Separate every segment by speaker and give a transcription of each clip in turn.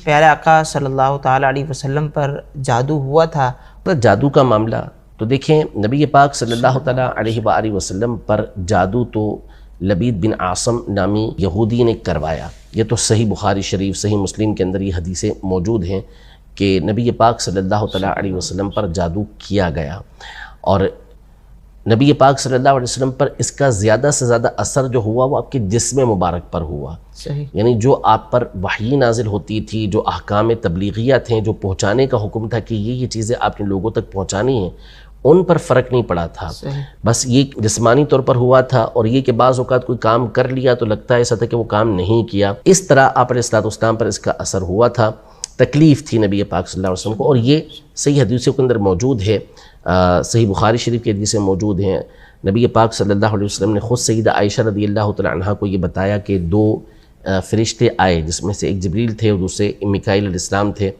Speaker 1: پیارے آقا صلی اللہ تعالیٰ علیہ وسلم پر جادو ہوا تھا؟
Speaker 2: جادو کا معاملہ تو دیکھیں، نبی پاک صلی اللہ تعالیٰ علیہ وآلہ وسلم پر جادو تو لبید بن عاصم نامی یہودی نے کروایا۔ یہ تو صحیح بخاری شریف، صحیح مسلم کے اندر یہ حدیثیں موجود ہیں کہ نبی پاک صلی اللہ تعالیٰ علیہ وسلم پر جادو کیا گیا، اور نبی پاک صلی اللہ علیہ وسلم پر اس کا زیادہ سے زیادہ اثر جو ہوا وہ آپ کے جسم مبارک پر ہوا۔
Speaker 1: صحیح،
Speaker 2: یعنی جو آپ پر وحی نازل ہوتی تھی، جو احکام تبلیغیہ تھے، جو پہنچانے کا حکم تھا کہ یہ چیزیں آپ نے لوگوں تک پہنچانی ہیں، ان پر فرق نہیں پڑا تھا۔
Speaker 1: صحیح،
Speaker 2: بس یہ جسمانی طور پر ہوا تھا، اور یہ کہ بعض اوقات کوئی کام کر لیا تو لگتا ہے ایسا تھا کہ وہ کام نہیں کیا۔ اس طرح آپ علیہ السلام پر اس کا اثر ہوا تھا، تکلیف تھی نبی پاک صلی اللہ علیہ وسلم کو، اور یہ صحیح حدیثوں کے اندر موجود ہے، صحیح بخاری شریف کی حدیثیں موجود ہیں۔ نبی پاک صلی اللہ علیہ وسلم نے خود سیدہ عائشہ رضی اللہ تعالی عنہ کو یہ بتایا کہ دو فرشتے آئے، جس میں سے ایک جبریل تھے اور دوسرے میکائیل علیہ السلام تھے۔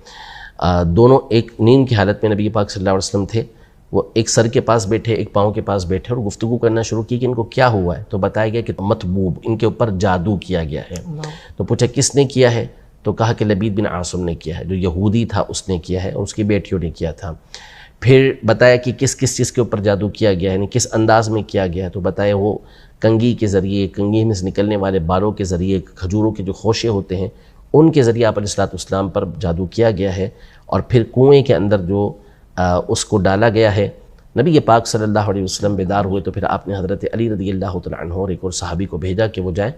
Speaker 2: دونوں ایک نیند کی حالت میں نبی پاک صلی اللہ علیہ وسلم تھے، وہ ایک سر کے پاس بیٹھے، ایک پاؤں کے پاس بیٹھے، اور گفتگو کرنا شروع کی کہ ان کو کیا ہوا ہے، تو بتایا گیا کہ مطبوب، ان کے اوپر جادو کیا گیا ہے۔ تو پوچھا کس نے کیا ہے، تو کہا کہ لبید بن عاصم نے کیا ہے، جو یہودی تھا اس نے کیا ہے، اور اس کی بیٹیوں نے کیا تھا۔ پھر بتایا کہ کس کس چیز کے اوپر جادو کیا گیا ہے، یعنی کس انداز میں کیا گیا ہے، تو بتایا وہ کنگھی کے ذریعے، کنگھی میں سے نکلنے والے بالوں کے ذریعے، کھجوروں کے جو خوشے ہوتے ہیں ان کے ذریعے آپ علیہ السلام پر جادو کیا گیا ہے، اور پھر کنویں کے اندر جو اس کو ڈالا گیا ہے۔ نبی پاک صلی اللہ علیہ وسلم بیدار ہوئے تو پھر آپ نے حضرت علی رضی اللہ تعالیٰ عنہ اور ایک اور صحابی کو بھیجا کہ وہ جائیں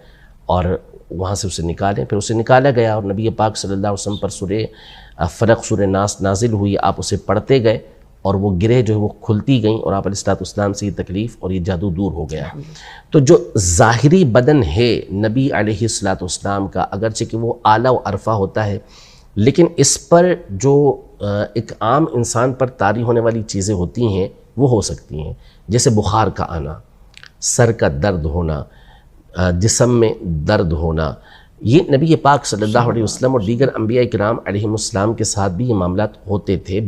Speaker 2: اور وہاں سے اسے نکالیں۔ پھر اسے نکالا گیا، اور نبی پاک صلی اللہ علیہ وسلم پر سورہ فلق، سورہ ناس نازل ہوئی، آپ اسے پڑھتے گئے، اور وہ گرہ جو ہے وہ کھلتی گئیں، اور آپ علیہ السلام سے یہ تکلیف اور یہ جادو دور ہو گیا۔ تو جو ظاہری بدن ہے نبی علیہ السلام کا، اگرچہ کہ وہ اعلیٰ و عرفہ ہوتا ہے، لیکن اس پر جو ایک عام انسان پر طاری ہونے والی چیزیں ہوتی ہیں وہ ہو سکتی ہیں، جیسے بخار کا آنا، سر کا درد ہونا، جسم میں درد ہونا۔ یہ نبی پاک صلی اللہ علیہ وسلم اور دیگر انبیاء کرام علیہم السلام کے ساتھ بھی یہ معاملات ہوتے تھے۔